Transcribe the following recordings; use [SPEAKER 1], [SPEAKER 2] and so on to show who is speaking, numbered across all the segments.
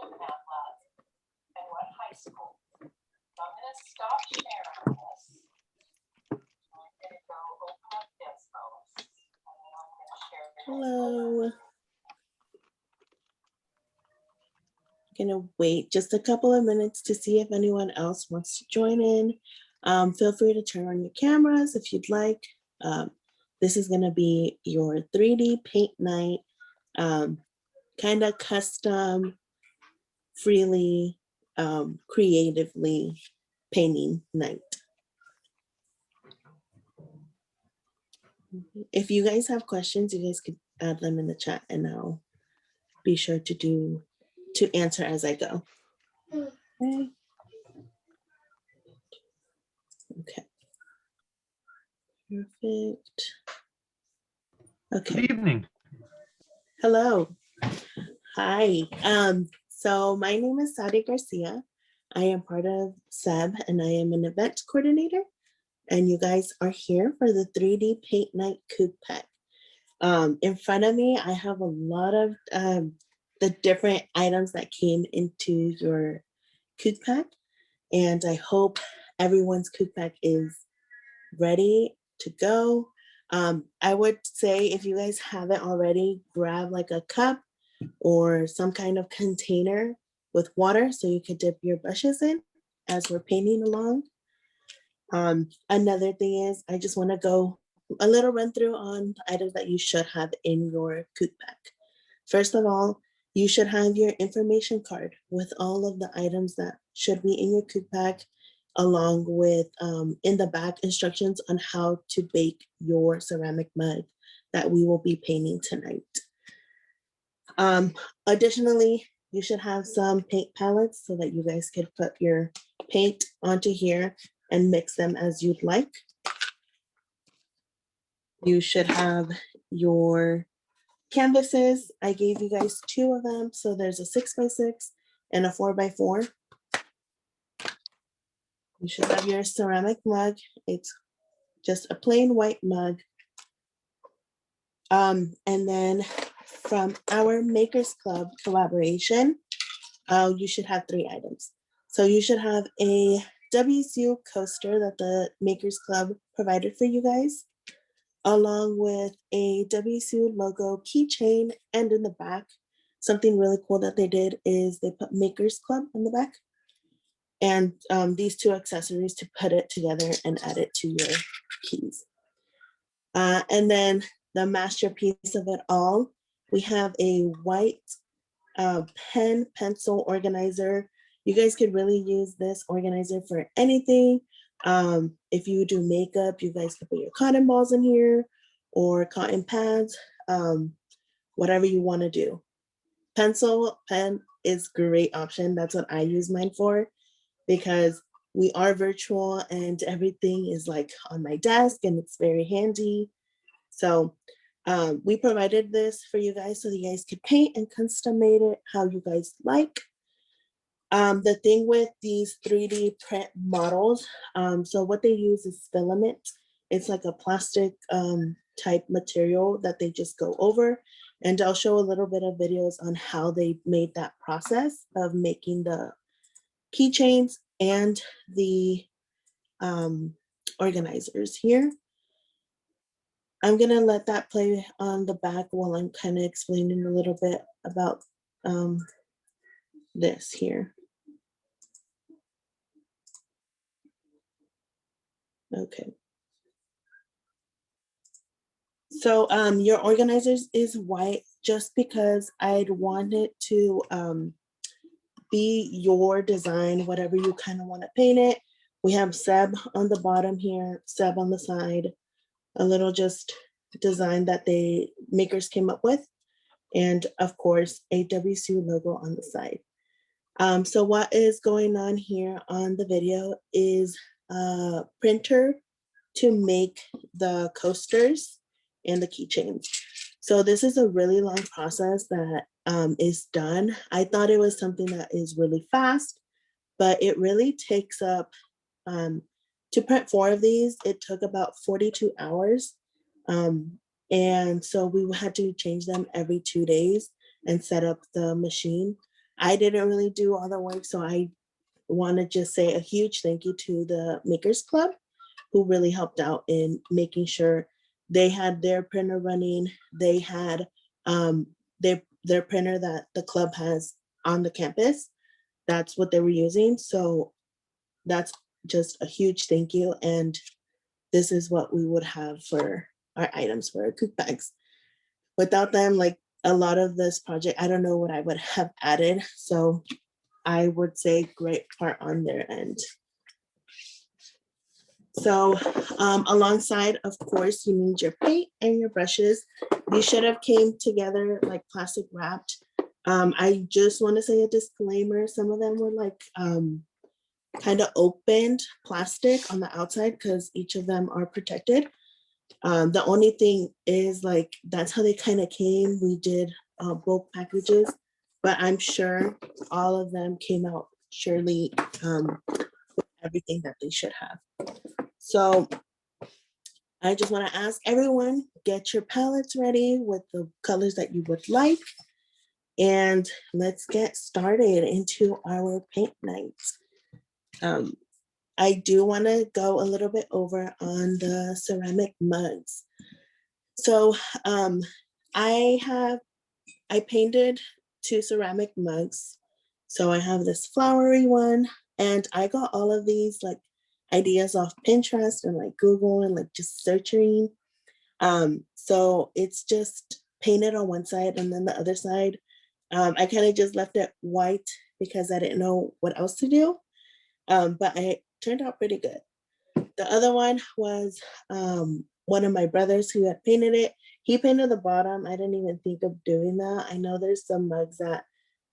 [SPEAKER 1] and what high school. So I'm going to stop sharing this. I'm going to go open up Discos. And then I'm going to share this.
[SPEAKER 2] Hello. Gonna wait just a couple of minutes to see if anyone else wants to join in. Feel free to turn on your cameras if you'd like. This is gonna be your 3D paint night, kind of custom, freely, creatively painting night. If you guys have questions, you guys could add them in the chat and I'll be sure to answer as I go. Okay. Okay. Perfect. Okay.
[SPEAKER 3] Good evening.
[SPEAKER 2] Hello. Hi. So my name is Sadi Garcia. I am part of SEB and I am an event coordinator. And you guys are here for the 3D Paint Night CougPack. In front of me, I have a lot of the different items that came into your CougPack. And I hope everyone's CougPack is ready to go. I would say if you guys haven't already, grab like a cup or some kind of container with water so you could dip your brushes in as we're painting along. Another thing is I just want to go a little run through on the items that you should have in your CougPack. First of all, you should have your information card with all of the items that should be in your CougPack, along with in the back instructions on how to bake your ceramic mug that we will be painting tonight. Additionally, you should have some paint palettes so that you guys could put your paint onto here and mix them as you'd like. You should have your canvases. I gave you guys 2 of them. So there's a 6x6 and a 4x4. You should have your ceramic mug. It's just a plain white mug. And then from our Makers Club collaboration, you should have 3 items. So you should have a WSU coaster that the Makers Club provided for you guys, along with a WSU logo keychain, and in the back, something really cool that they did is they put Makers Club on the back, and these 2 accessories to put it together and add it to your keys. And then the masterpiece of it all, we have a white pen pencil organizer. You guys could really use this organizer for anything. If you do makeup, you guys could put your cotton balls in here or cotton pads, whatever you want to do. Pen is a great option. That's what I use mine for, because we are virtual and everything is like on my desk and it's very handy. So we provided this for you guys so you guys could paint and custom made it how you guys like. The thing with these 3D print models, so what they use is filament. It's like a plastic type material that they just go over. And I'll show a little bit of videos on how they made that process of making the keychains and the organizers here. I'm gonna let that play on the back while I'm kind of explaining a little bit about this here. Okay. So your organizers is white just because I'd want it to be your design, whatever you kind of want to paint it. We have Seb on the bottom here, Seb on the side, a little just design that the makers came up with. And of course, a WSU logo on the side. So what is going on here on the video is a printer to make the coasters and the keychains. So this is a really long process that is done. I thought it was something that is really fast, but it really takes up, to print 4 of these, it took about 42 hours. And so we had to change them every 2 days and set up the machine. I didn't really do all the work, so I want to just say a huge thank you to the Makers Club, who really helped out in making sure they had their printer running. They had their printer that the club has on the campus. That's what they were using. So that's just a huge thank you. And this is what we would have for our items for our CougPacks. Without them, like a lot of this project, I don't know what I would have added. So I would say great part on their end. So alongside, of course, you need your paint and your brushes. These should have came together like plastic wrapped. I just want to say a disclaimer. Some of them were like kind of opened plastic on the outside because each of them are protected. The only thing is like, that's how they kind of came. We did bulk packages, but I'm sure all of them came out surely with everything that they should have. So I just want to ask everyone, get your palettes ready with the colors that you would like. And let's get started into our paint night. I do want to go a little bit over on the ceramic mugs. So I painted 2 ceramic mugs. So I have this flowery one, and I got all of these like ideas off Pinterest and like Google and like just searching. So it's just painted on one side, and then the other side, I kind of just left it white because I didn't know what else to do. But it turned out pretty good. The other one was one of my brothers who had painted it. He painted the bottom. I didn't even think of doing that. I know there's some mugs that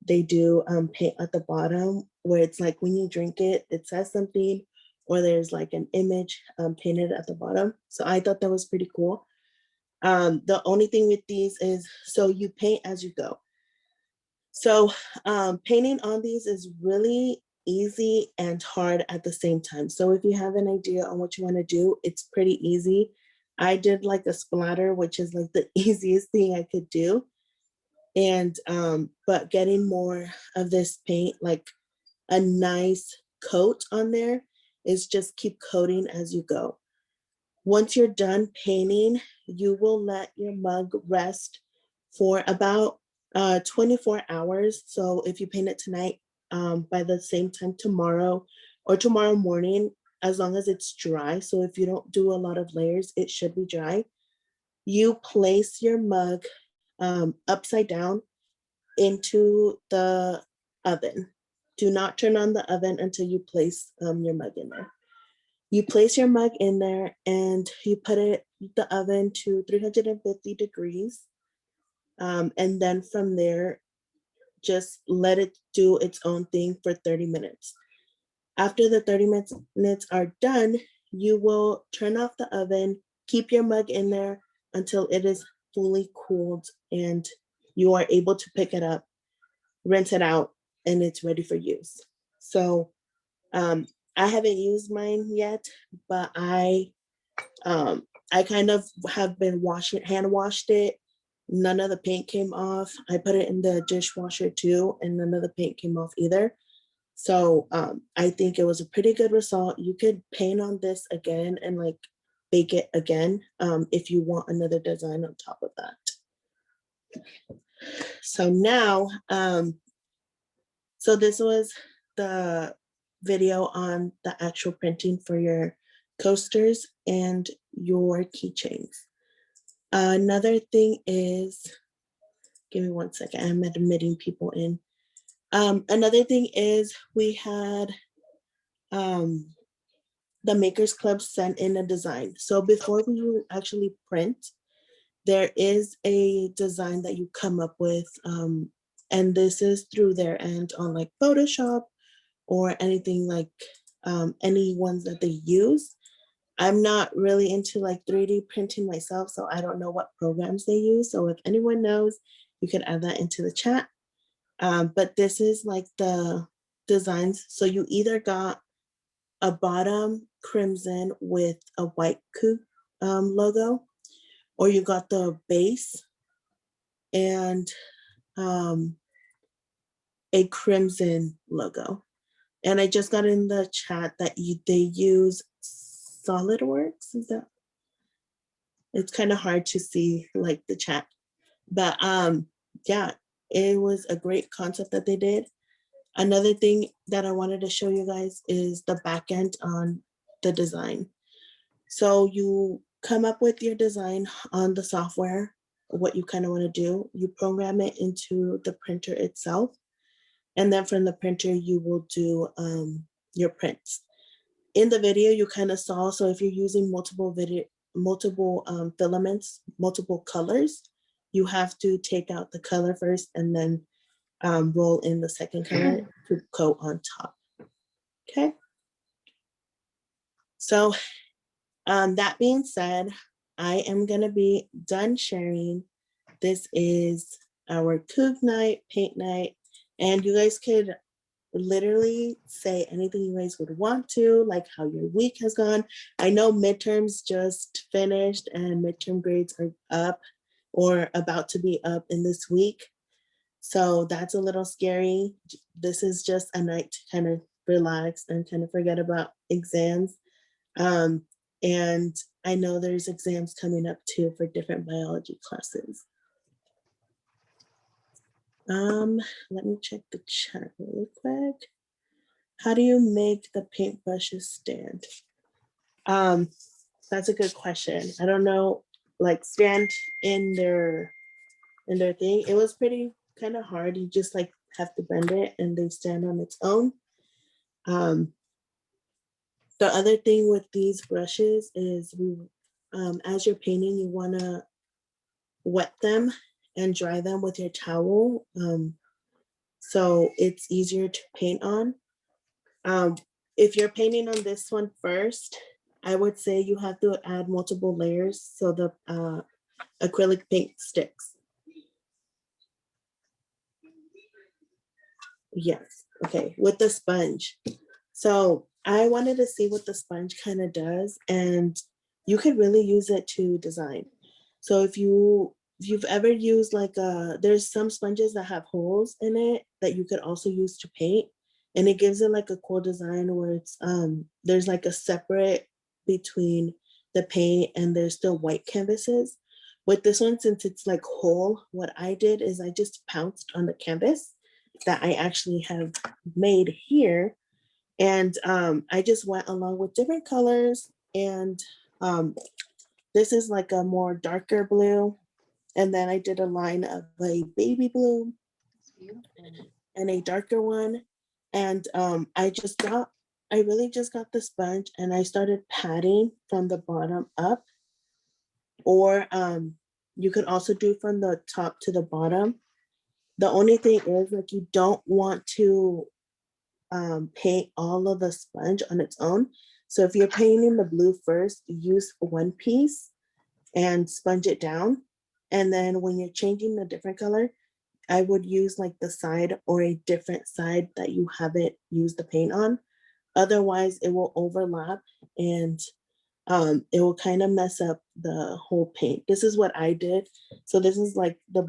[SPEAKER 2] they do paint at the bottom where it's like when you drink it, it says something, or there's like an image painted at the bottom. So I thought that was pretty cool. The only thing with these is, so you paint as you go. So painting on these is really easy and hard at the same time. So if you have an idea on what you want to do, it's pretty easy. I did like a splatter, which is like the easiest thing I could do. And but getting more of this paint, like a nice coat on there, is just keep coating as you go. Once you're done painting, you will let your mug rest for about 24 hours. So if you paint it tonight, by the same time tomorrow or tomorrow morning, as long as it's dry. So if you don't do a lot of layers, it should be dry. You place your mug upside down into the oven. Do not turn on the oven until you place your mug in there. You place your mug in there and you put the oven to 350 degrees. And then from there, just let it do its own thing for 30 minutes. After the 30 minutes are done, you will turn off the oven, keep your mug in there until it is fully cooled and you are able to pick it up, rinse it out, and it's ready for use. So I haven't used mine yet, but I kind of have been hand washed it. None of the paint came off. I put it in the dishwasher too, and none of the paint came off either. So I think it was a pretty good result. You could paint on this again and like bake it again if you want another design on top of that. So now, so this was the video on the actual printing for your coasters and your keychains. Another thing is, give me one second, I'm admitting people in. Another thing is we had the Makers Club sent in a design. So before we actually print, there is a design that you come up with, and this is through their end on like Photoshop or anything like any ones that they use. I'm not really into like 3D printing myself, so I don't know what programs they use. So if anyone knows, you can add that into the chat. But this is like the designs. So you either got a bottom crimson with a white Coug logo, or you got the base and a crimson logo. And I just got in the chat that they use SolidWorks. Is that? It's kind of hard to see like the chat, but yeah, it was a great concept that they did. Another thing that I wanted to show you guys is the back end on the design. So you come up with your design on the software, what you kind of want to do. You program it into the printer itself. And then from the printer, you will do your prints. In the video, you kind of saw, so if you're using multiple filaments, multiple colors, you have to take out the color first and then roll in the second color to coat on top. Okay. So that being said, I am gonna be done sharing. This is our Coug night, paint night, and you guys could literally say anything you guys would want to, like how your week has gone. I know midterms just finished and midterm grades are up or about to be up in this week. So that's a little scary. This is just a night to kind of relax and kind of forget about exams. And I know there's exams coming up too for different biology classes. Let me check the chat really quick. How do you make the paintbrushes stand? That's a good question. I don't know, like stand in their thing. It was pretty kind of hard. You just like have to bend it and they stand on its own. The other thing with these brushes is as you're painting, you want to wet them and dry them with your towel. So it's easier to paint on. If you're painting on this one first, I would say you have to add multiple layers so the acrylic paint sticks. Yes, okay, with the sponge. So I wanted to see what the sponge kind of does, and you could really use it to design. So if you've ever used like there's some sponges that have holes in it that you could also use to paint, and it gives it like a cool design where it's there's like a separate between the paint and there's still white canvases. With this one, since it's like whole, what I did is I just pounced on the canvas that I actually have made here. And I just went along with different colors. And this is like a more darker blue. And then I did a line of a baby blue and a darker one. And I really just got the sponge and I started patting from the bottom up. Or you could also do from the top to the bottom. The only thing is like you don't want to paint all of the sponge on its own. So if you're painting the blue first, use one piece and sponge it down. And then when you're changing the different color, I would use like the side or a different side that you haven't used the paint on. Otherwise, it will overlap and it will kind of mess up the whole paint. This is what I did. So this is like the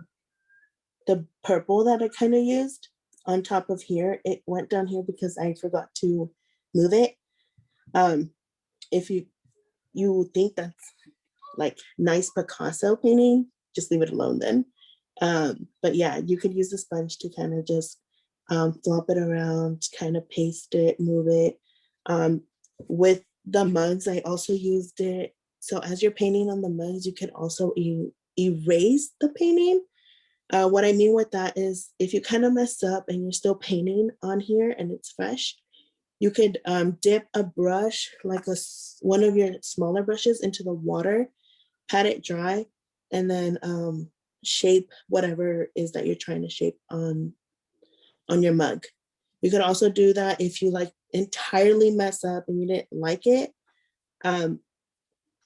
[SPEAKER 2] purple that I kind of used on top of here. It went down here because I forgot to move it. If you think that's like nice Picasso painting, just leave it alone then. But yeah, you could use the sponge to kind of just flop it around, kind of paste it, move it. With the mugs, I also used it. So as you're painting on the mugs, you can also erase the painting. What I mean with that is if you kind of mess up and you're still painting on here and it's fresh, you could dip a brush, like one of your smaller brushes into the water, pat it dry, and then shape whatever it is that you're trying to shape on your mug. You could also do that if you like entirely mess up and you didn't like it.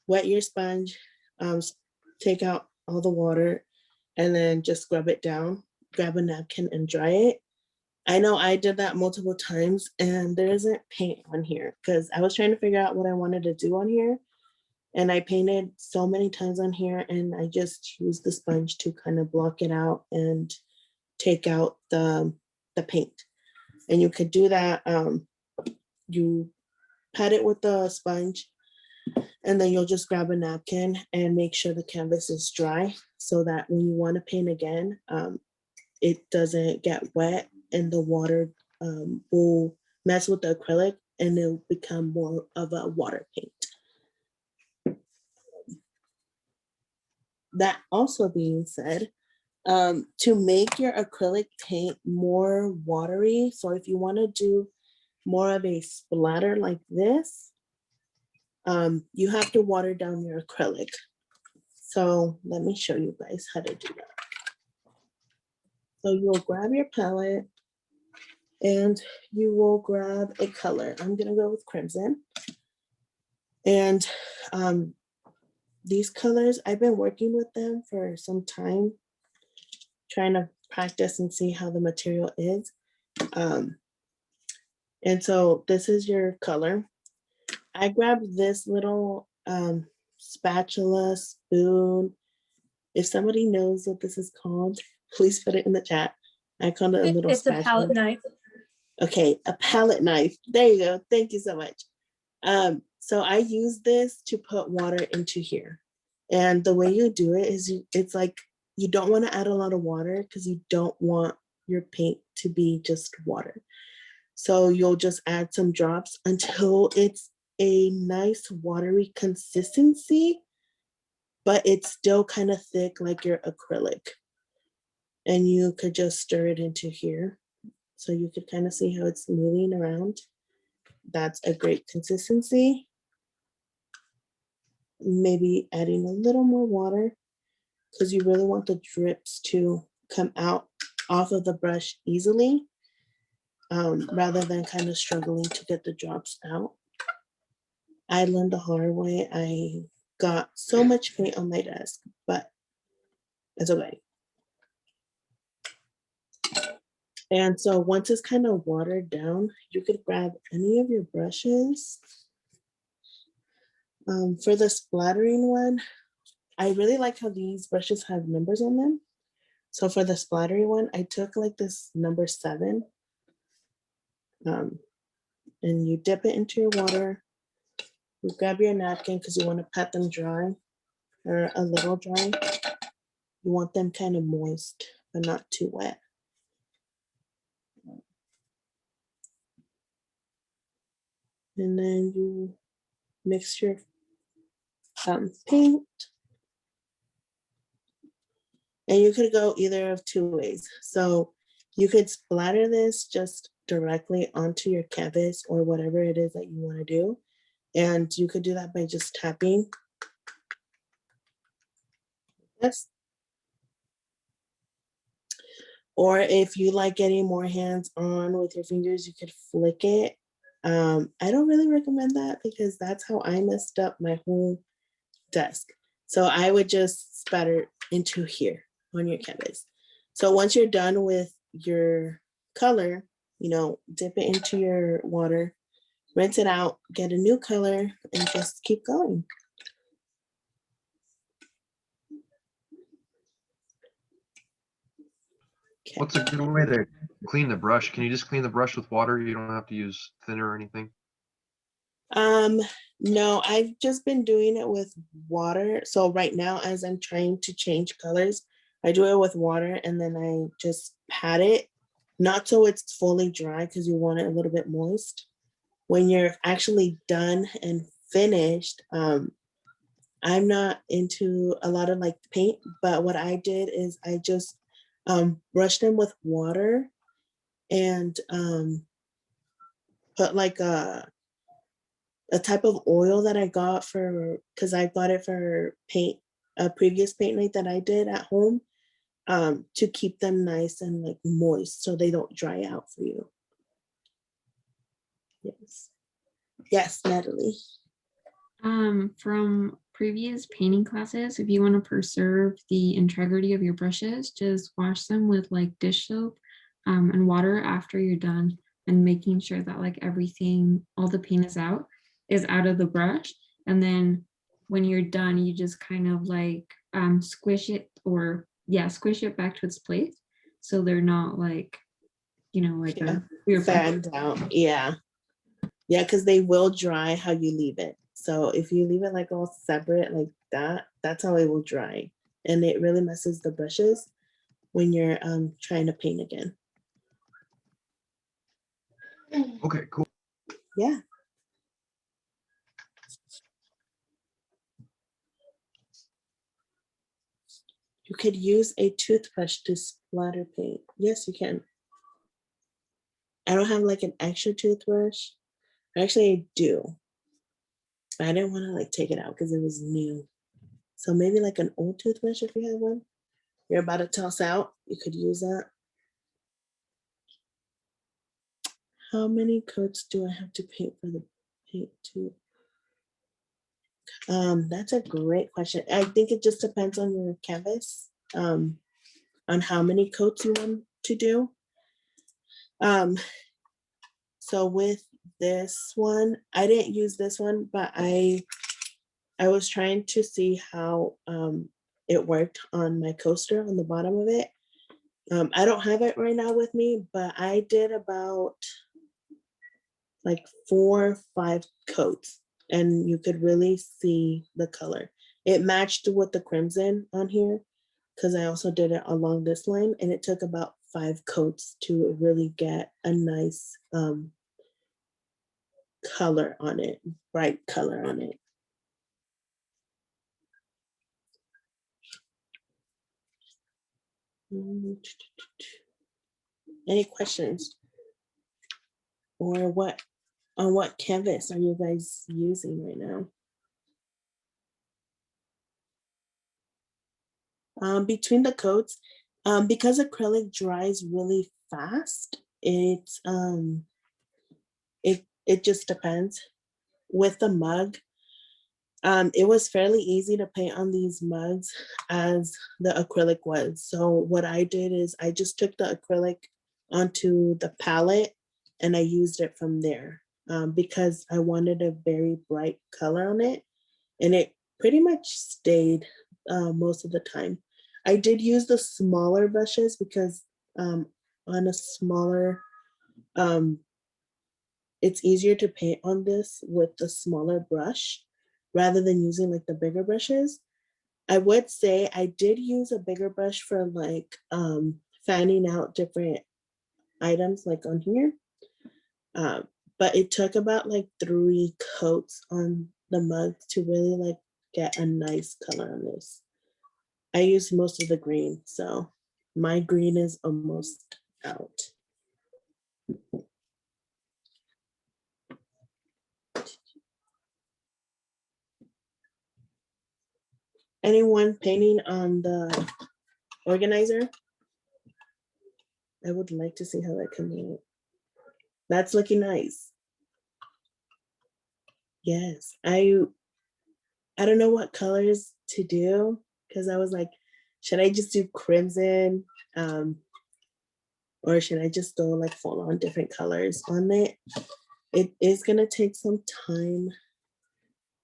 [SPEAKER 2] Wet your sponge, take out all the water, and then just scrub it down, grab a napkin and dry it. I know I did that multiple times and there isn't paint on here because I was trying to figure out what I wanted to do on here. And I painted so many times on here and I just used the sponge to kind of block it out and take out the the paint. And you could do that. You pat it with the sponge, and then you'll just grab a napkin and make sure the canvas is dry so that when you want to paint again, it doesn't get wet and the water will mess with the acrylic and it'll become more of a water paint. That also being said, to make your acrylic paint more watery, so if you want to do more of a splatter like this, you have to water down your acrylic. So let me show you guys how to do that. So you'll grab your palette and you will grab a color. I'm gonna go with crimson. And these colors, I've been working with them for some time, trying to practice and see how the material is. And so this is your color. I grabbed this little spatula, spoon. If somebody knows what this is called, please put it in the chat. I call it a little
[SPEAKER 3] It's
[SPEAKER 2] spatula.
[SPEAKER 3] a palette knife.
[SPEAKER 2] Okay, a palette knife. There you go. Thank you so much. So I use this to put water into here. And the way you do it is it's like you don't want to add a lot of water because you don't want your paint to be just water. So you'll just add some drops until it's a nice watery consistency, but it's still kind of thick like your acrylic. And you could just stir it into here. So you could kind of see how it's moving around. That's a great consistency. Maybe adding a little more water because you really want the drips to come out off of the brush easily, rather than kind of struggling to get the drops out. I learned the hard way. I got so much paint on my desk, but it's okay. And so once it's kind of watered down, you could grab any of your brushes. For the splattering one, I really like how these brushes have numbers on them. So for the splattering one, I took like this number 7. And you dip it into your water. You grab your napkin because you want to pat them dry or a little dry. You want them kind of moist, but not too wet. And then you mix your paint. And you could go either of 2 ways. So you could splatter this just directly onto your canvas or whatever it is that you want to do. And you could do that by just tapping. Yes. Or if you like getting more hands-on with your fingers, you could flick it. I don't really recommend that because that's how I messed up my whole desk. So I would just spatter into here on your canvas. So once you're done with your color, dip it into your water, rinse it out, get a new color, and just keep going. Okay.
[SPEAKER 4] What's a good way to clean the brush? Can you just clean the brush with water? You don't have to use thinner or anything?
[SPEAKER 2] No, I've just been doing it with water. So right now, as I'm trying to change colors, I do it with water and then I just pat it, not so it's fully dry because you want it a little bit moist. When you're actually done and finished, I'm not into a lot of like paint, but what I did is I just brushed them with water and put like a type of oil that I got because I got it for paint, a previous paint night that I did at home, to keep them nice and like moist so they don't dry out for you. Yes. Yes, Natalie.
[SPEAKER 5] From previous painting classes, if you want to preserve the integrity of your brushes, just wash them with like dish soap and water after you're done, and making sure that like everything, all the paint is out of the brush. And then when you're done, you just kind of like squish it back to its place so they're not like like
[SPEAKER 2] Yeah.
[SPEAKER 5] a clear brush.
[SPEAKER 2] Fanned out. Yeah. Yeah, because they will dry how you leave it. So if you leave it like all separate like that, that's how it will dry. And it really messes the brushes when you're trying to paint again.
[SPEAKER 4] Okay, cool.
[SPEAKER 2] Yeah. You could use a toothbrush to splatter paint. Yes, you can. I don't have like an extra toothbrush. Actually, I do. But I didn't want to like take it out because it was new. So maybe like an old toothbrush if you have one. You're about to toss out, you could use that. How many coats do I have to paint for the paint too? That's a great question. I think it just depends on your canvas, on how many coats you want to do. So with this one, I didn't use this one, but I was trying to see how it worked on my coaster on the bottom of it. I don't have it right now with me, but I did about like 4 or 5 coats, and you could really see the color. It matched with the crimson on here because I also did it along this line, and it took about 5 coats to really get a nice color on it, bright color on it. Any questions? Or what, on what canvas are you guys using right now? Between the coats, because acrylic dries really fast, it just depends. With the mug, it was fairly easy to paint on these mugs as the acrylic was. So what I did is I just took the acrylic onto the palette and I used it from there because I wanted a very bright color on it, and it pretty much stayed most of the time. I did use the smaller brushes because on a smaller, it's easier to paint on this with the smaller brush rather than using like the bigger brushes. I would say I did use a bigger brush for like fanning out different items like on here. But it took about like 3 coats on the mug to really like get a nice color on this. I used most of the green, so my green is almost out. Anyone painting on the organizer? I would like to see how that comes out. That's looking nice. Yes, I don't know what colors to do because I was like, should I just do crimson? Or should I just go like full on different colors on it? It is gonna take some time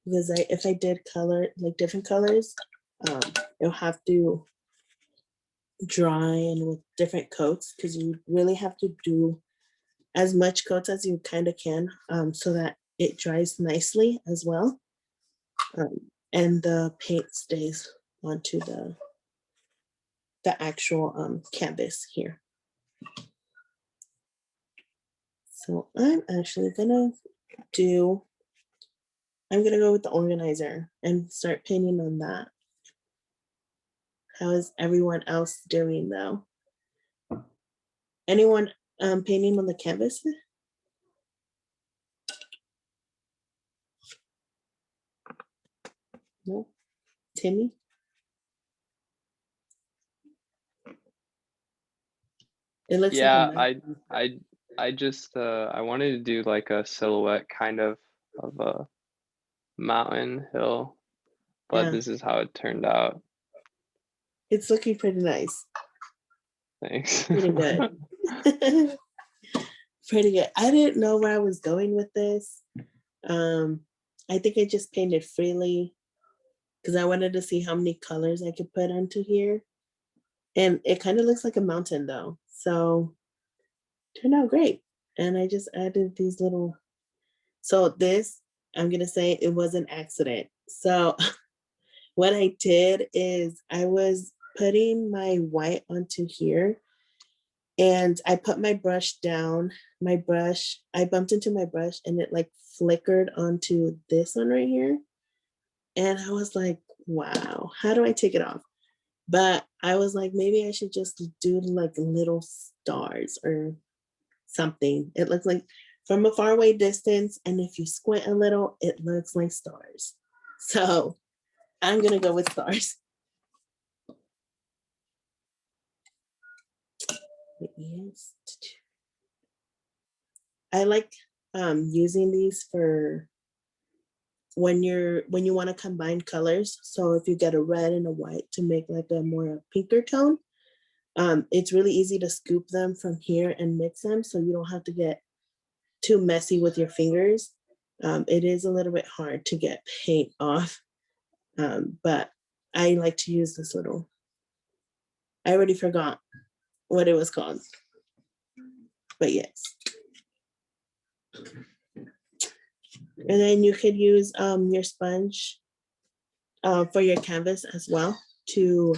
[SPEAKER 2] because if I did color like different colors, you'll have to dry and with different coats because you really have to do as much coats as you kind of can so that it dries nicely as well. And the paint stays onto the actual canvas here. So I'm actually gonna I'm gonna go with the organizer and start painting on that. How is everyone else doing though? Anyone painting on the canvas? No? Timmy? It looks
[SPEAKER 3] Yeah,
[SPEAKER 2] like
[SPEAKER 3] I just I wanted to do like a silhouette kind of a mountain hill, but
[SPEAKER 2] yeah,
[SPEAKER 3] this is how it turned out.
[SPEAKER 2] it's looking pretty nice.
[SPEAKER 3] Thanks.
[SPEAKER 2] Pretty good. Pretty good. I didn't know where I was going with this. I think I just painted freely because I wanted to see how many colors I could put onto here. And it kind of looks like a mountain though. So turned out great. And I just added these little, so this, I'm gonna say it was an accident. So what I did is I was putting my white onto here and I put my brush down, I bumped into my brush and it like flickered onto this one right here. And I was like, wow, how do I take it off? But I was like, maybe I should just do like little stars or something. It looks like from a far away distance. And if you squint a little, it looks like stars. So I'm gonna go with stars. Yes. I like using these for when you want to combine colors. So if you get a red and a white to make like a more pinker tone, it's really easy to scoop them from here and mix them so you don't have to get too messy with your fingers. It is a little bit hard to get paint off, but I like to use this little, I already forgot what it was called, but yes. And then you could use your sponge for your canvas as well to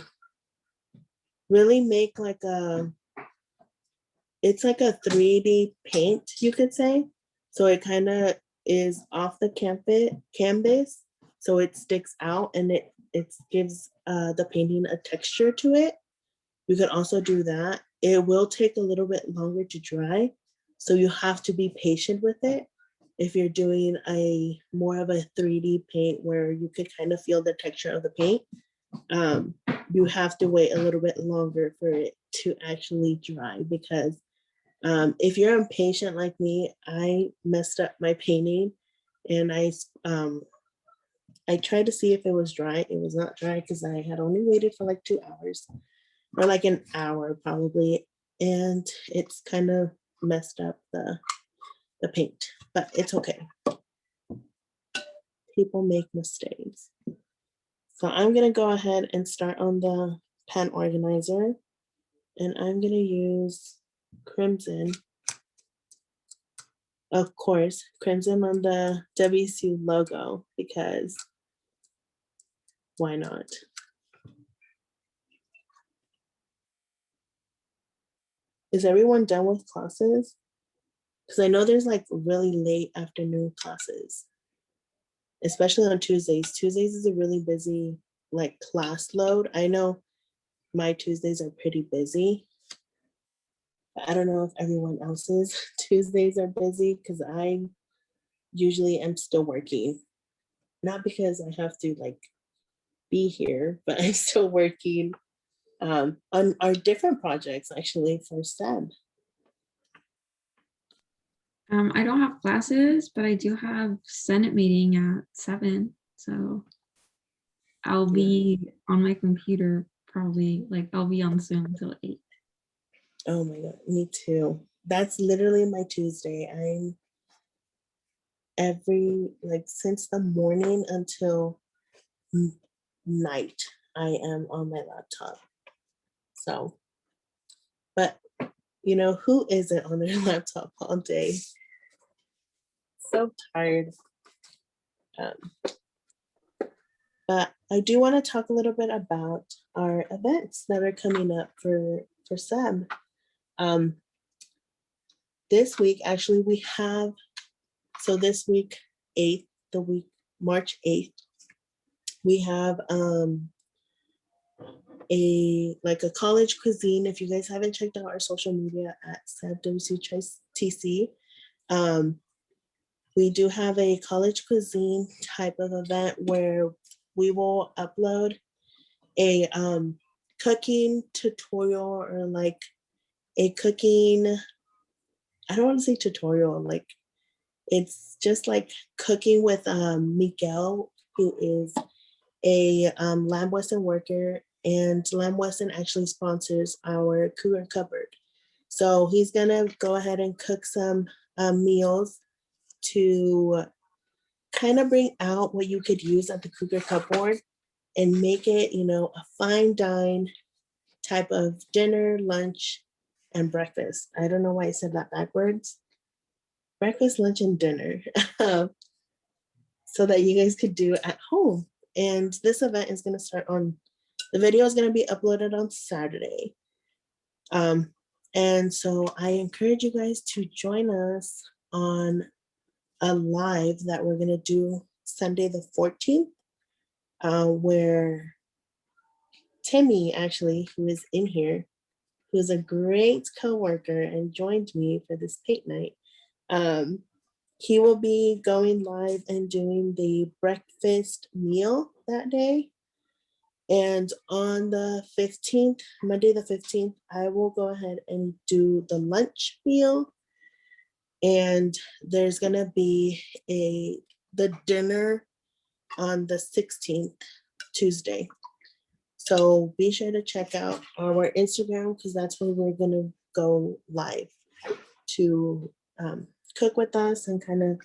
[SPEAKER 2] really make like it's like a 3D paint, you could say. So it kind of is off the canvas, so it sticks out and it gives the painting a texture to it. You could also do that. It will take a little bit longer to dry, so you have to be patient with it. If you're doing a more of a 3D paint where you could kind of feel the texture of the paint, you have to wait a little bit longer for it to actually dry, because if you're impatient like me, I messed up my painting and I tried to see if it was dry. It was not dry because I had only waited for like 2 hours or like an hour probably. And it's kind of messed up the paint, but it's okay. People make mistakes. So I'm gonna go ahead and start on the pen organizer, and I'm gonna use crimson. Of course, crimson on the WCU logo, because why not? Is everyone done with classes? Because I know there's like really late afternoon classes, especially on Tuesdays. Tuesdays is a really busy like class load. I know my Tuesdays are pretty busy. I don't know if everyone else's Tuesdays are busy, because I usually am still working. Not because I have to like be here, but I'm still working on our different projects actually for STEM.
[SPEAKER 5] I don't have classes, but I do have Senate meeting at 7. So I'll be on my computer probably, like I'll be on Zoom till 8.
[SPEAKER 2] Oh my God, me too. That's literally my Tuesday. I'm since the morning until night, I am on my laptop. So, but you know, who isn't on their laptop all day? So tired. But I do want to talk a little bit about our events that are coming up for SEM. This week, actually, we have, so this week, March 8th, we have a college cuisine. If you guys haven't checked out our social media at SEBWCTC, we do have a college cuisine type of event where we will upload a cooking tutorial, or like a cooking, I don't want to say tutorial, like it's just like cooking with Miguel, who is a Lamb Weston worker, and Lamb Weston actually sponsors our Cougar Cupboard. So he's gonna go ahead and cook some meals to kind of bring out what you could use at the Cougar Cupboard and make it, you know, a fine dine type of dinner, lunch, and breakfast. I don't know why I said that backwards. Breakfast, lunch, and dinner. So that you guys could do at home. And this event is going to start on, the video is going to be uploaded on Saturday. And so I encourage you guys to join us on a live that we're going to do Sunday the 14th, where Timmy, actually, who is in here, who's a great coworker and joined me for this paint night, he will be going live and doing the breakfast meal that day. And on the 15th, Monday the 15th, I will go ahead and do the lunch meal. And there's gonna be the dinner on the 16th, Tuesday. So be sure to check out our Instagram, because that's where we're gonna go live to cook with us and kind of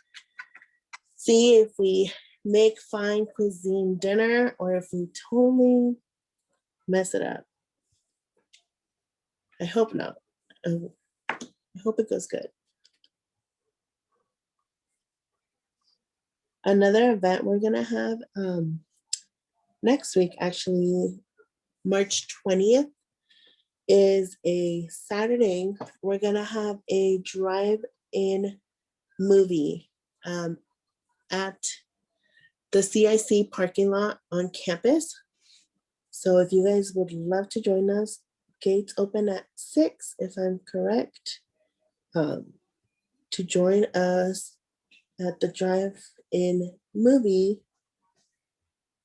[SPEAKER 2] see if we make fine cuisine dinner or if we totally mess it up. I hope not. I hope it goes good. Another event we're gonna have next week, actually, March 20th, is a Saturday. We're gonna have a drive-in movie at the CIC parking lot on campus. So if you guys would love to join us, gates open at 6, if I'm correct, to join us at the drive-in movie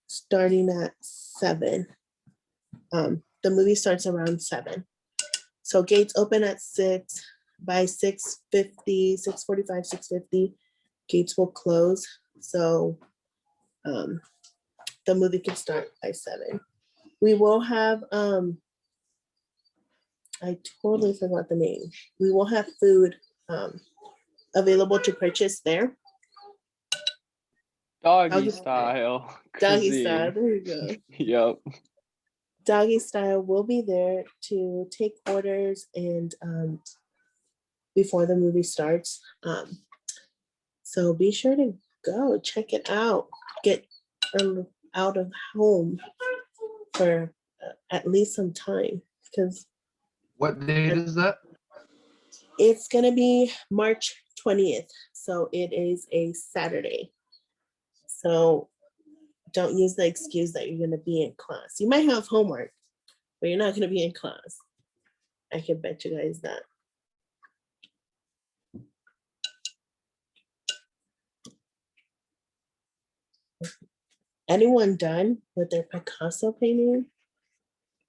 [SPEAKER 2] starting at 7. The movie starts around 7. So gates open at 6. By 6:50, 6:45, 6:50, gates will close. So the movie can start by 7. We will have, I totally forgot the name. We will have food available to purchase there.
[SPEAKER 3] Doggy style.
[SPEAKER 2] Doggy
[SPEAKER 3] cuisine.
[SPEAKER 2] style, there you go.
[SPEAKER 3] Yep.
[SPEAKER 2] Doggy style will be there to take orders and before the movie starts. So be sure to go check it out. Get out of home for at least some time, because
[SPEAKER 4] What date is that?
[SPEAKER 2] it's gonna be March 20th. So it is a Saturday. So don't use the excuse that you're gonna be in class. You might have homework, but you're not gonna be in class. I can bet you guys that. Anyone done with their Picasso painting?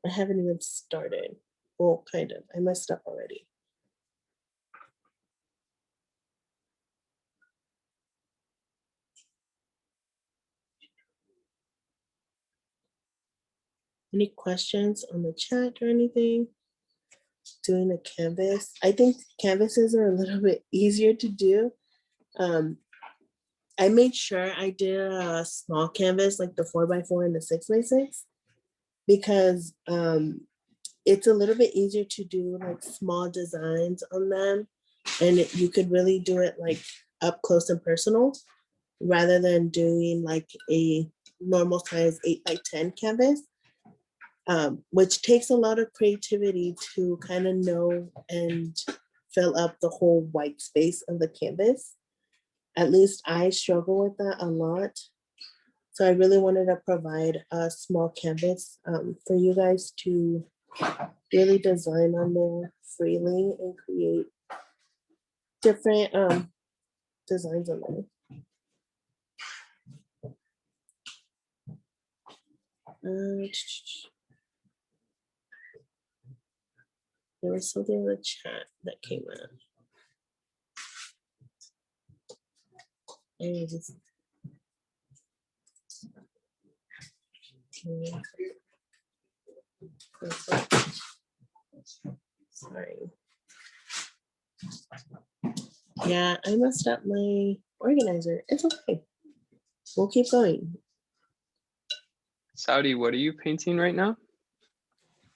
[SPEAKER 2] I haven't even started. Well, kind of. I messed up already. Any questions on the chat or anything? Doing a canvas. I think canvases are a little bit easier to do. I made sure I did a small canvas, like the 4x4 and the 6x6, because it's a little bit easier to do like small designs on them, and you could really do it like up close and personal rather than doing like a normal size 8x10 canvas, which takes a lot of creativity to kind of know and fill up the whole white space of the canvas. At least I struggle with that a lot. So I really wanted to provide a small canvas for you guys to really design on there freely and create different designs on there. There was something in the chat that came out. Sorry. Yeah, I messed up my organizer. It's okay. We'll keep going.
[SPEAKER 3] Saudi, what are you painting right now?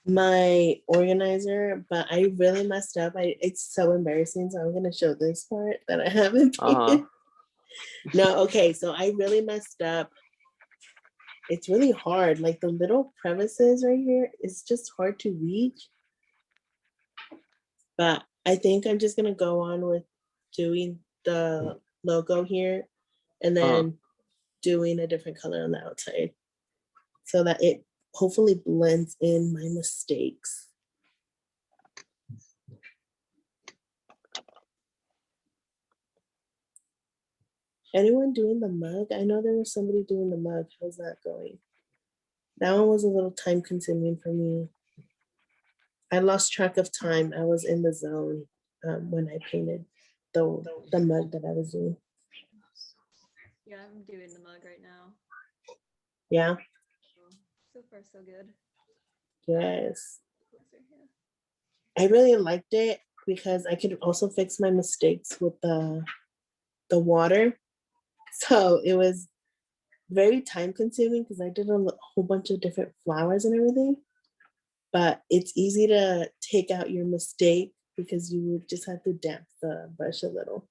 [SPEAKER 2] my organizer, but I really messed up. It's so embarrassing. So I'm gonna show this part that I haven't painted. No, okay, so I really messed up. It's really hard. Like the little crevices right here, it's just hard to reach. But I think I'm just gonna go on with doing the logo here and then doing a different color on the outside so that it hopefully blends in my mistakes. Anyone doing the mug? I know there was somebody doing the mug. How's that going? That one was a little time consuming for me. I lost track of time. I was in the zone when I painted the mug that I was doing.
[SPEAKER 6] Yeah, I'm doing the mug right now.
[SPEAKER 2] Yeah.
[SPEAKER 6] So far, so good.
[SPEAKER 2] Yes. I really liked it because I could also fix my mistakes with the water. So it was very time consuming because I did a whole bunch of different flowers and everything. But it's easy to take out your mistake because you would just have to damp the brush a little.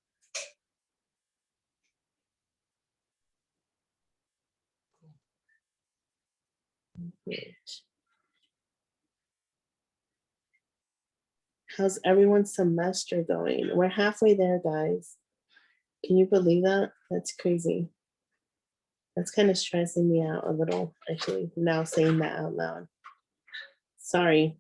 [SPEAKER 2] How's everyone's semester going? We're halfway there, guys. Can you believe that? That's crazy. That's kind of stressing me out a little, actually, now saying that out loud. Sorry.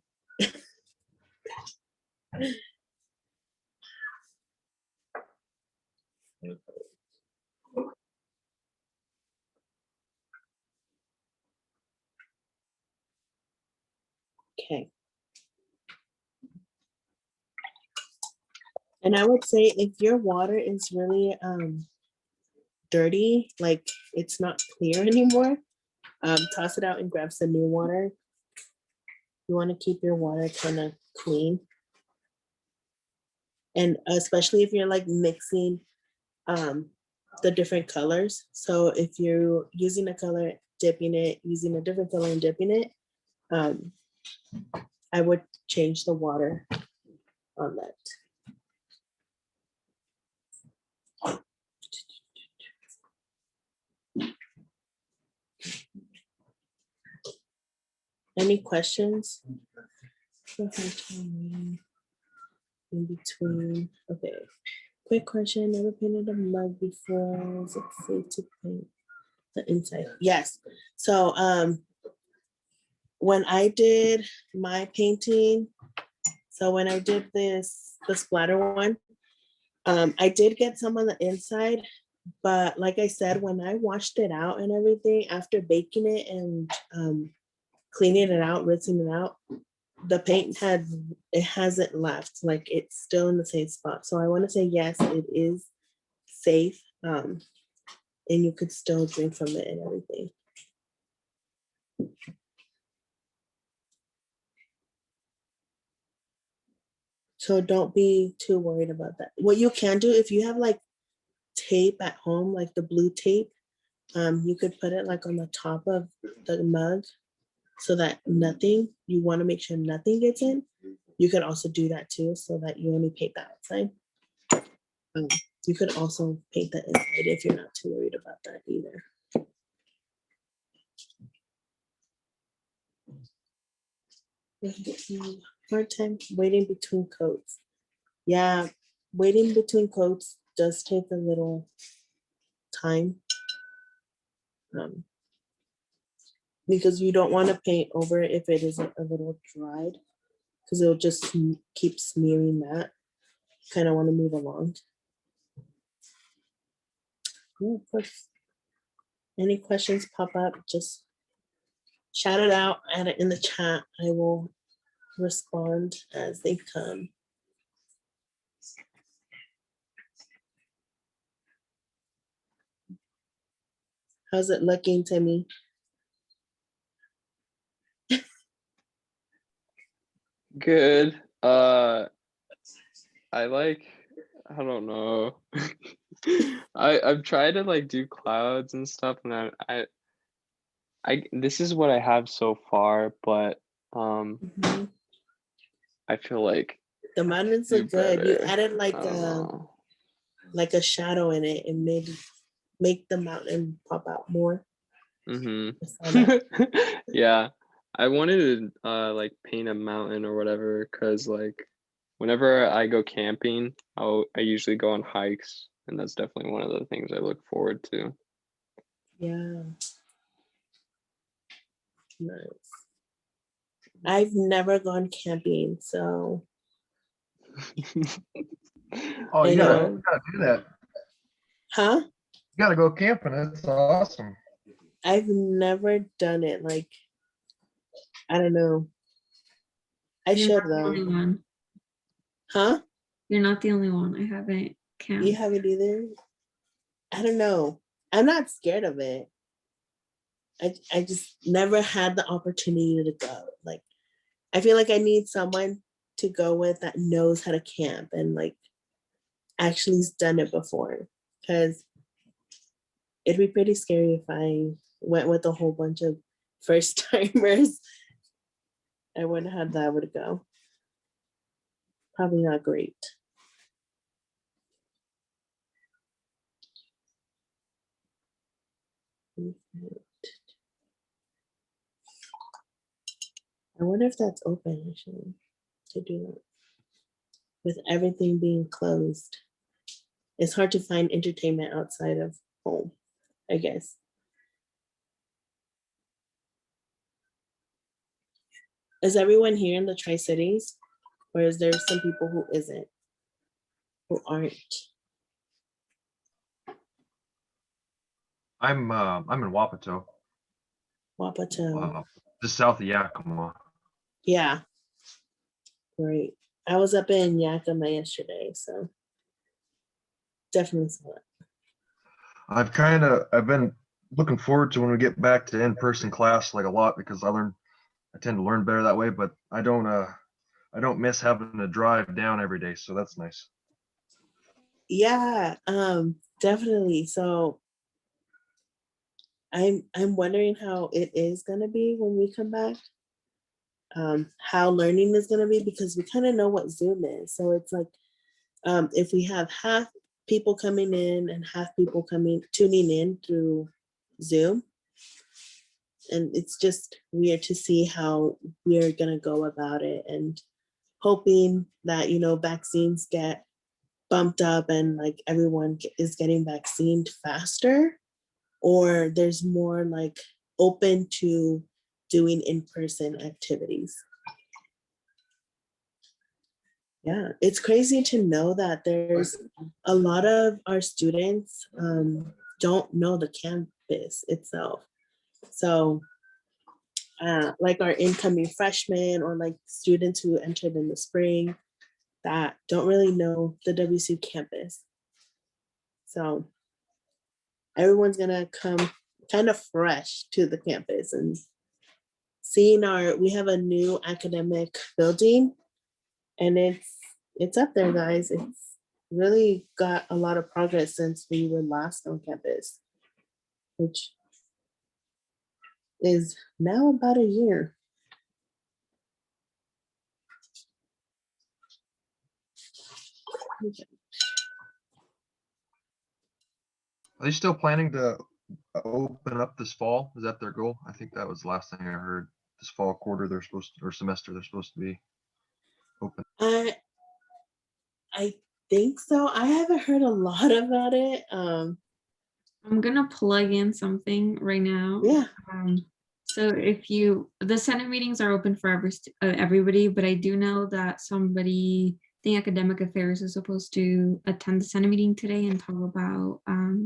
[SPEAKER 2] Okay. And I would say if your water is really dirty, like it's not clear anymore, toss it out and grab some new water. You want to keep your water kind of clean. And especially if you're like mixing the different colors. So if you're using a color, dipping it, using a different color and dipping it, I would change the water on that. Any questions? In between. Okay. Quick question. Never painted a mug before. Is it safe to paint the inside? Yes. So when I did my painting, so when I did the splatter one, I did get some on the inside, but like I said, when I washed it out and everything after baking it and cleaning it out, rinsing it out, the paint hasn't left, like it's still in the same spot. So I want to say yes, it is safe, and you could still drink from it and everything. So don't be too worried about that. What you can do, if you have like tape at home, like the blue tape, you could put it like on the top of the mug so that you want to make sure nothing gets in. You could also do that too, so that you only paint the outside. You could also paint the inside if you're not too worried about that either. Hard time waiting between coats. Yeah, waiting between coats does take a little time. Because you don't want to paint over it if it isn't a little dried, because it'll just keep smearing that. Kind of want to move along. Ooh, any questions pop up, just shout it out, add it in the chat. I will respond as they come. How's it looking, Timmy?
[SPEAKER 3] Good. I don't know. I've tried to like do clouds and stuff, and I this is what I have so far, but
[SPEAKER 2] Mhm.
[SPEAKER 3] I feel like
[SPEAKER 2] The mountains
[SPEAKER 3] do
[SPEAKER 2] look good. You
[SPEAKER 3] better.
[SPEAKER 2] added
[SPEAKER 3] I don't know.
[SPEAKER 2] like a shadow in it and make the mountain pop out more.
[SPEAKER 3] Mm-hmm.
[SPEAKER 2] I saw that.
[SPEAKER 3] Yeah, I wanted to like paint a mountain or whatever, because like whenever I go camping, I usually go on hikes, and that's definitely one of the things I look forward to.
[SPEAKER 2] Yeah. Nice. I've never gone camping, so
[SPEAKER 4] Oh,
[SPEAKER 2] I
[SPEAKER 4] you gotta,
[SPEAKER 2] know.
[SPEAKER 4] do that.
[SPEAKER 2] Huh?
[SPEAKER 4] You gotta go camping. It's awesome.
[SPEAKER 2] I've never done it. Like, I don't know. I
[SPEAKER 5] You're
[SPEAKER 2] should
[SPEAKER 5] not the only
[SPEAKER 2] though.
[SPEAKER 5] one.
[SPEAKER 2] Huh?
[SPEAKER 5] You're not the only one. I haven't camped.
[SPEAKER 2] You haven't either? I don't know. I'm not scared of it. I just never had the opportunity to go. Like, I feel like I need someone to go with that knows how to camp and like actually has done it before. Because it'd be pretty scary if I went with a whole bunch of first timers. I wouldn't have that would go. Probably not great. I wonder if that's open actually to do that. With everything being closed, it's hard to find entertainment outside of home, I guess. Is everyone here in the Tri-Cities? Or is there some people who isn't, who aren't?
[SPEAKER 4] I'm in Wapato,
[SPEAKER 2] Wapato.
[SPEAKER 4] just south of Yakima.
[SPEAKER 2] Yeah, great. I was up in Yakima yesterday, so definitely saw it.
[SPEAKER 4] I've been looking forward to when we get back to in-person class like a lot, because I tend to learn better that way, but I don't miss having to drive down every day, so that's nice.
[SPEAKER 2] Yeah, definitely. So I'm wondering how it is gonna be when we come back. How learning is gonna be, because we kind of know what Zoom is. So it's like if we have half people coming in and half people tuning in through Zoom, and it's just weird to see how we're gonna go about it, and hoping that vaccines get bumped up and like everyone is getting vaccinated faster, or there's more like open to doing in-person activities. Yeah, it's crazy to know that there's a lot of our students don't know the campus itself. So like our incoming freshmen or like students who entered in the spring that don't really know the WC campus. So everyone's gonna come kind of fresh to the campus and seeing we have a new academic building, and it's up there, guys. It's really got a lot of progress since we were last on campus, which is now about a year.
[SPEAKER 4] Are they still planning to open up this fall? Is that their goal? I think that was the last thing I heard. This fall quarter, or semester, they're supposed to be open.
[SPEAKER 2] I think so. I haven't heard a lot about it.
[SPEAKER 5] I'm gonna plug in something right now.
[SPEAKER 2] Yeah.
[SPEAKER 5] So the Senate meetings are open for everybody, but I do know that I think Academic Affairs is supposed to attend the Senate meeting today and talk about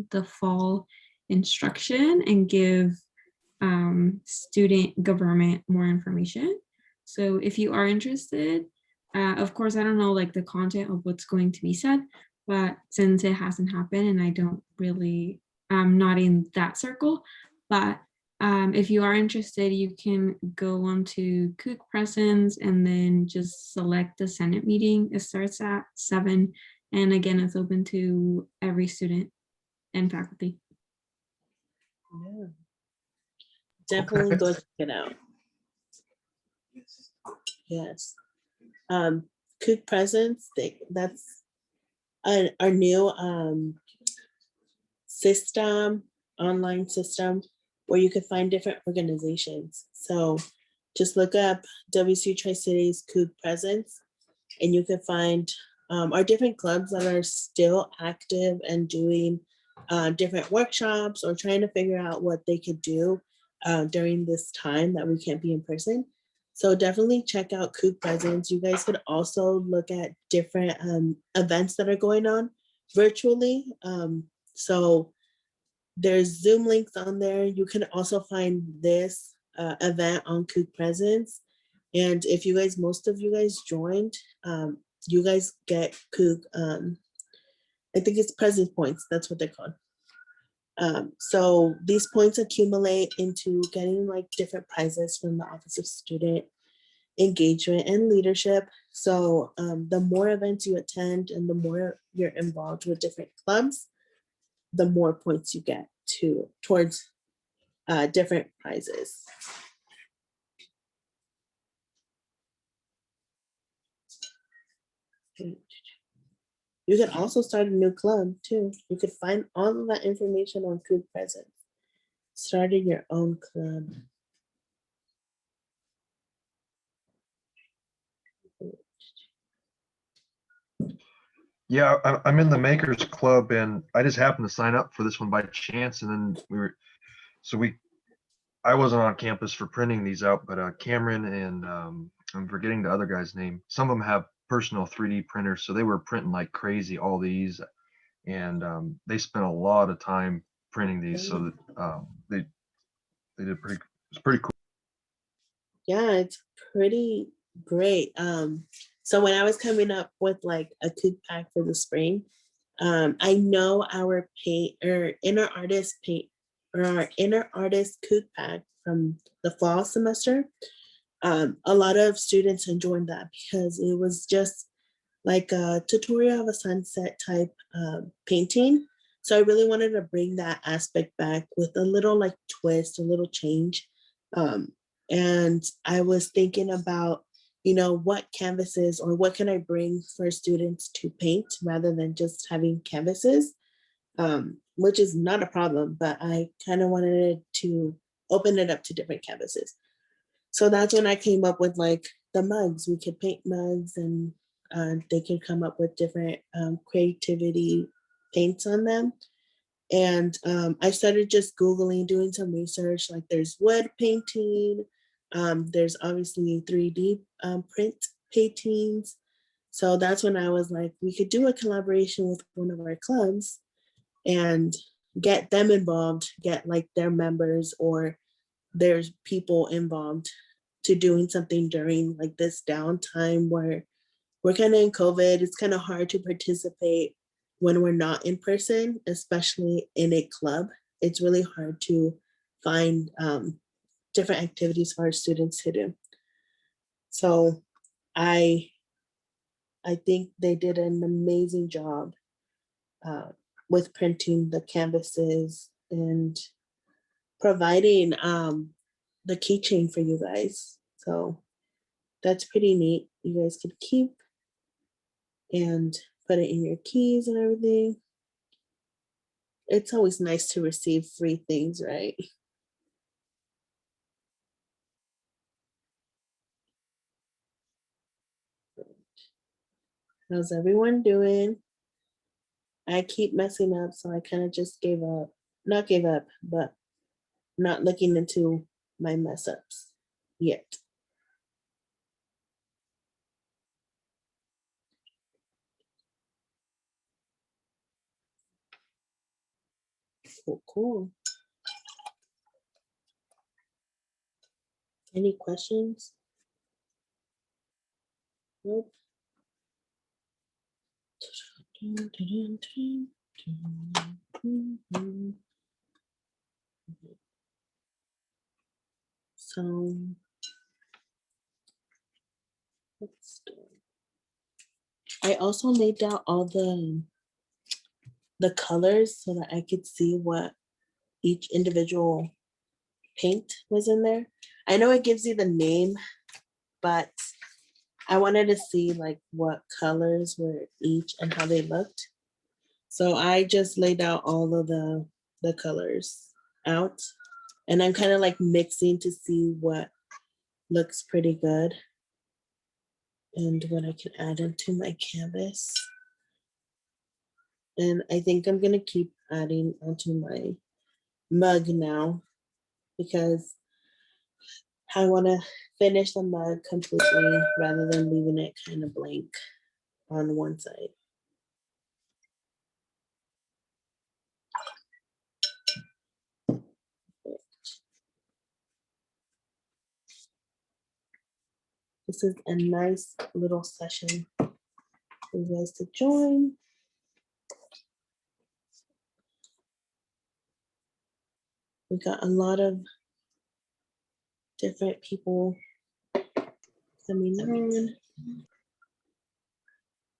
[SPEAKER 5] the fall instruction and give student government more information. So if you are interested, of course, I don't know like the content of what's going to be said, but since it hasn't happened and I don't really, I'm not in that circle, but if you are interested, you can go on to Cook Presence and then just select the Senate meeting. It starts at 7. And again, it's open to every student and faculty.
[SPEAKER 2] Yeah. Definitely
[SPEAKER 4] Okay.
[SPEAKER 2] go check it out. Yes. Cook Presence, that's our new system, online system, where you can find different organizations. So just look up WC Tri-Cities Coug Presence, and you can find our different clubs that are still active and doing different workshops or trying to figure out what they could do during this time that we can't be in person. So definitely check out Coug Presence. You guys could also look at different events that are going on virtually. So there's Zoom links on there. You can also find this event on Coug Presence. And if you guys, most of you guys joined, you guys get Coug, I think it's presence points. That's what they're called. So these points accumulate into getting like different prizes from the Office of Student Engagement and Leadership. So the more events you attend and the more you're involved with different clubs, the more points you get towards different prizes. You can also start a new club too. You could find all of that information on Coug Presence. Starting your own club.
[SPEAKER 4] Yeah, I'm in the Makers Club, and I just happened to sign up for this one by chance, and then I wasn't on campus for printing these out, but Cameron and I'm forgetting the other guy's name. Some of them have personal 3D printers, so they were printing like crazy all these, and they spent a lot of time printing these, so that they did it's pretty cool.
[SPEAKER 2] Yeah, it's pretty great. So when I was coming up with like a CougPack for the spring, I know our inner artist CougPack from the fall semester. A lot of students enjoyed that because it was just like a tutorial of a sunset type painting. So I really wanted to bring that aspect back with a little like twist, a little change. And I was thinking about, what canvases or what can I bring for students to paint rather than just having canvases, which is not a problem, but I kind of wanted to open it up to different canvases. So that's when I came up with like the mugs. We could paint mugs and they could come up with different creativity paints on them. And I started just Googling, doing some research, like there's wood painting, there's obviously 3D print paintings. So that's when I was like, we could do a collaboration with one of our clubs and get them involved, get like their members or there's people involved to doing something during like this downtime where we're kind of in COVID. It's kind of hard to participate when we're not in person, especially in a club. It's really hard to find different activities for our students to do. So I think they did an amazing job with printing the canvases and providing the keychain for you guys. So that's pretty neat. You guys could keep and put it in your keys and everything. It's always nice to receive free things, right? How's everyone doing? I keep messing up, so I kind of just gave up. Not gave up, but not looking into my mess ups yet. Cool. Any questions? Nope. So let's do. I also laid out all the colors so that I could see what each individual paint was in there. I know it gives you the name, but I wanted to see like what colors were each and how they looked. So I just laid out all of the colors out, and I'm kind of like mixing to see what looks pretty good and what I can add into my canvas. And I think I'm gonna keep adding onto my mug now because I want to finish the mug completely rather than leaving it kind of blank on one side. This is a nice little session for you guys to join. We got a lot of different people coming on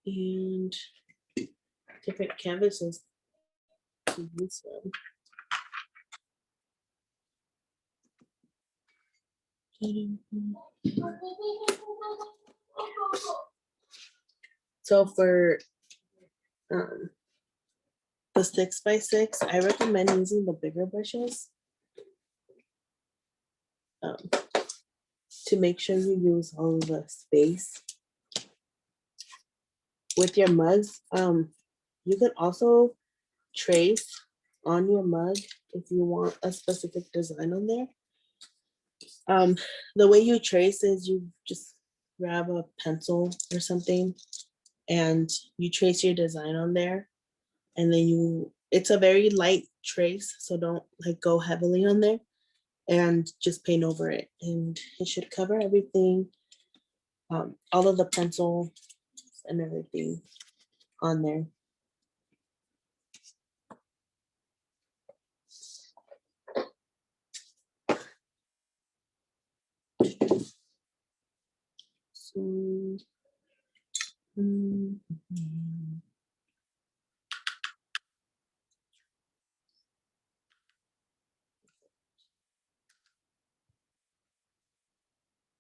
[SPEAKER 2] and different canvases to use them. So for the 6x6, I recommend using the bigger brushes to make sure you use all of the space. With your mugs, you could also trace on your mug if you want a specific design on there. The way you trace is you just grab a pencil or something and you trace your design on there, and then it's a very light trace, so don't like go heavily on there, and just paint over it, and it should cover everything, all of the pencil and everything on there. So,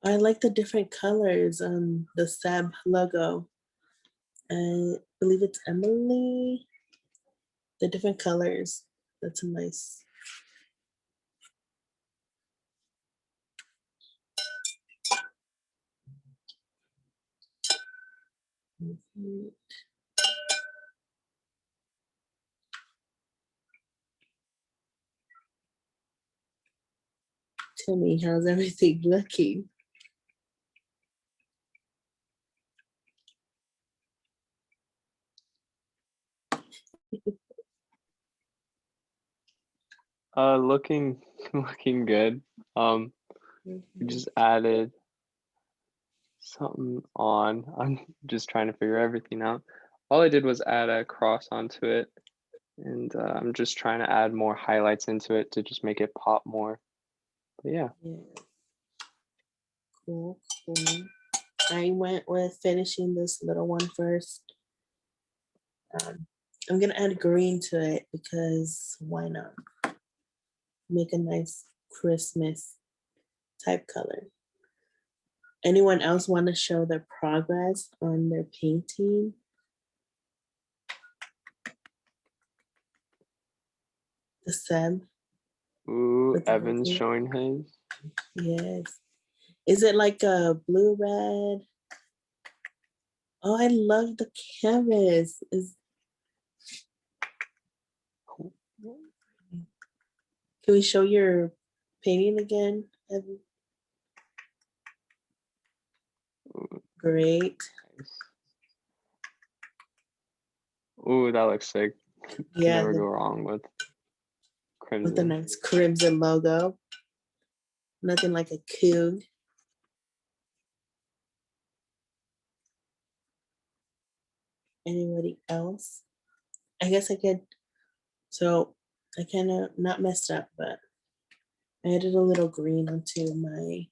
[SPEAKER 2] I like the different colors on the SAB logo. I believe it's Emily. The different colors. That's a nice. Tell me, how's everything looking?
[SPEAKER 3] Looking looking good. We just added something on. I'm just trying to figure everything out. All I did was add a cross onto it, and I'm just trying to add more highlights into it to just make it pop more. But yeah.
[SPEAKER 2] Yeah. Cool, cool. I went with finishing this little one first. I'm gonna add green to it because why not? Make a nice Christmas type color. Anyone else want to show their progress on their painting? The Seb?
[SPEAKER 3] Ooh,
[SPEAKER 2] With the
[SPEAKER 3] Evan's
[SPEAKER 2] review?
[SPEAKER 3] showing his.
[SPEAKER 2] Yes. Is it like a blue red? Oh, I love the canvas. Can we show your painting again, Evan? Great.
[SPEAKER 3] Ooh, that looks sick. Can
[SPEAKER 2] Yeah,
[SPEAKER 3] never go wrong with
[SPEAKER 2] with the
[SPEAKER 3] crimson.
[SPEAKER 2] nice crimson logo. Nothing like a Coug. Anybody else? I guess I could. So I kind of not messed up, but I added a little green onto my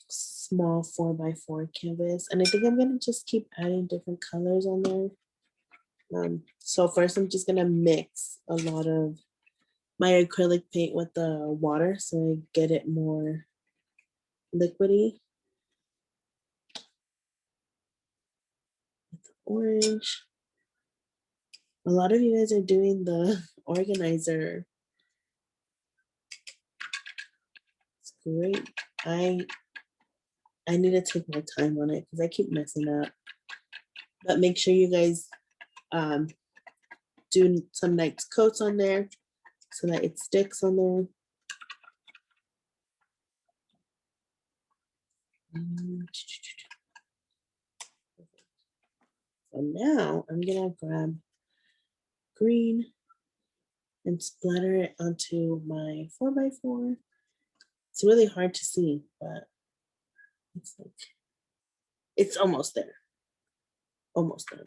[SPEAKER 2] small 4x4 canvas, and I think I'm gonna just keep adding different colors on there. So first I'm just gonna mix a lot of my acrylic paint with the water so I get it more liquidy. orange. A lot of you guys are doing the organizer. It's great. I need to take my time on it because I keep messing up. But make sure you guys do some nice coats on there so that it sticks on there. So now I'm gonna grab green and splatter it onto my 4x4. It's really hard to see, but it's like, it's almost there. Almost done.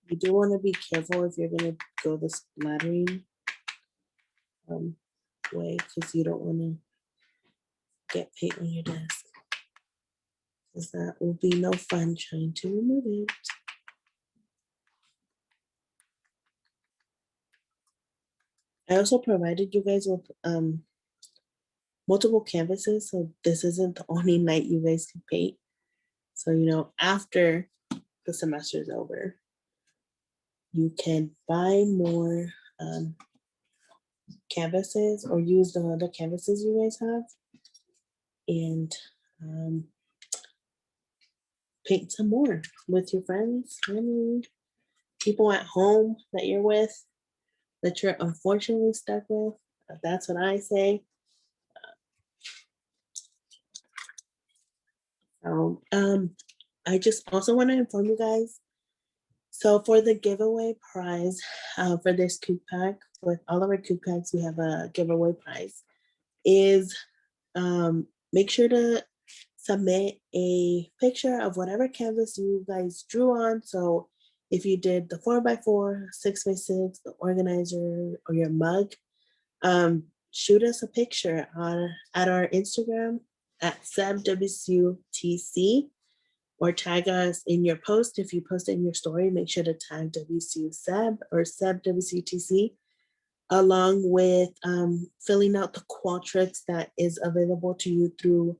[SPEAKER 2] You do want to be careful if you're gonna go the splattering way, because you don't want to get paint on your desk. Because that will be no fun trying to remove it. I also provided you guys with multiple canvases, so this isn't the only night you guys can paint. So, you know, after the semester is over, you can buy more canvases or use the other canvases you guys have and paint some more with your friends, family, people at home that you're with, that you're unfortunately stuck with. That's what I say. I just also want to inform you guys. So for the giveaway prize for this CougPack, with all of our CougPacks, we have a giveaway prize. Is make sure to submit a picture of whatever canvas you guys drew on. So if you did the 4x4, 6x6, the organizer, or your mug, shoot us a picture at our Instagram at SebWCUTC, or tag us in your post. If you post it in your story, make sure to tag WCU Seb or Seb WCUTC, along with filling out the Qualtrics that is available to you through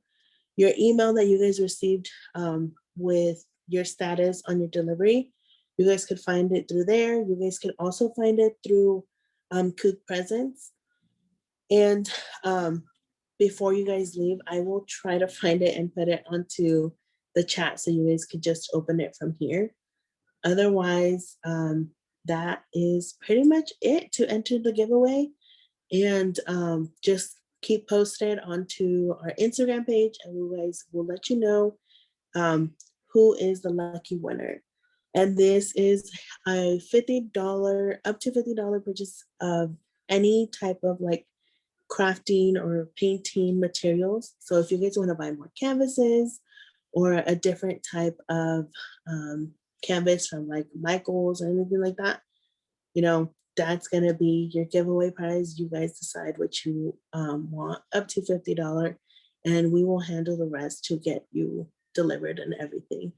[SPEAKER 2] your email that you guys received with your status on your delivery. You guys could find it through there. You guys could also find it through Coug Presents. And before you guys leave, I will try to find it and put it onto the chat so you guys could just open it from here. Otherwise, that is pretty much it to enter the giveaway. And just keep posted onto our Instagram page, and we guys will let you know who is the lucky winner. And this is a $50, up to $50 purchase of any type of like crafting or painting materials. So if you guys want to buy more canvases or a different type of canvas from like Michael's or anything like that, you know, that's gonna be your giveaway prize. You guys decide what you want, up to $50, and we will handle the rest to get you delivered and everything.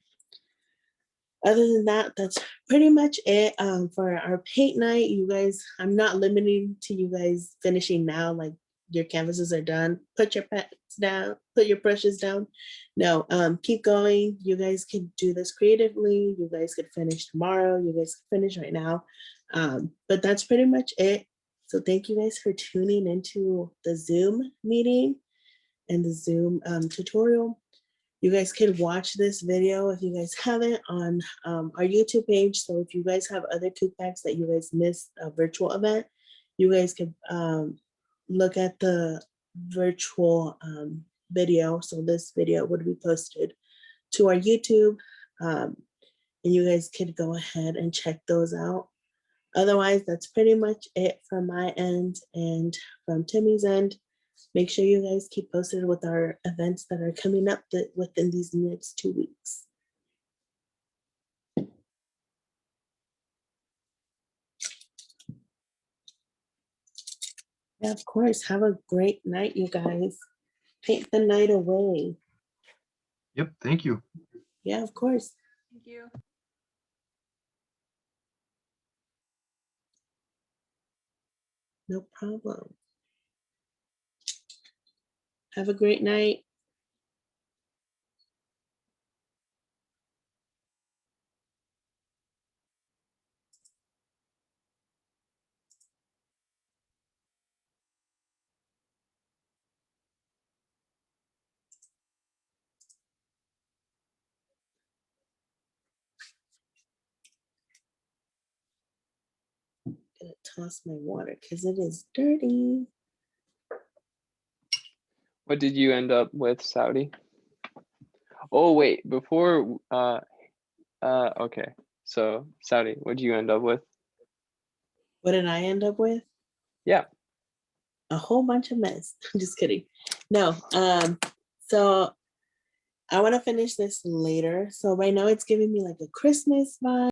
[SPEAKER 2] Other than that, that's pretty much it for our paint night. You guys, I'm not limiting to you guys finishing now, like your canvases are done. Put your pets down, put your brushes down. No, keep going. You guys can do this creatively. You guys could finish tomorrow. You guys can finish right now. But that's pretty much it. So thank you guys for tuning into the Zoom meeting and the Zoom tutorial. You guys could watch this video if you guys haven't on our YouTube page. So if you guys have other CougPacks that you guys missed a virtual event, you guys could look at the virtual video. So this video would be posted to our YouTube, and you guys could go ahead and check those out. Otherwise, that's pretty much it from my end and from Timmy's end. Make sure you guys keep posted with our events that are coming up within these next 2 weeks. Yeah, of course. Have a great night, you guys. Paint the night away.
[SPEAKER 4] Yep, thank you.
[SPEAKER 2] Yeah, of course.
[SPEAKER 6] Thank you.
[SPEAKER 2] No problem. Have a great night. gonna toss my water because it is dirty.
[SPEAKER 3] What did you end up with, Saudi? Oh wait, before okay. So Saudi, what did you end up with?
[SPEAKER 2] What did I end up with?
[SPEAKER 3] Yeah.
[SPEAKER 2] A whole bunch of mess. I'm just kidding. No, so I want to finish this later. So right now it's giving me like a Christmas vibe.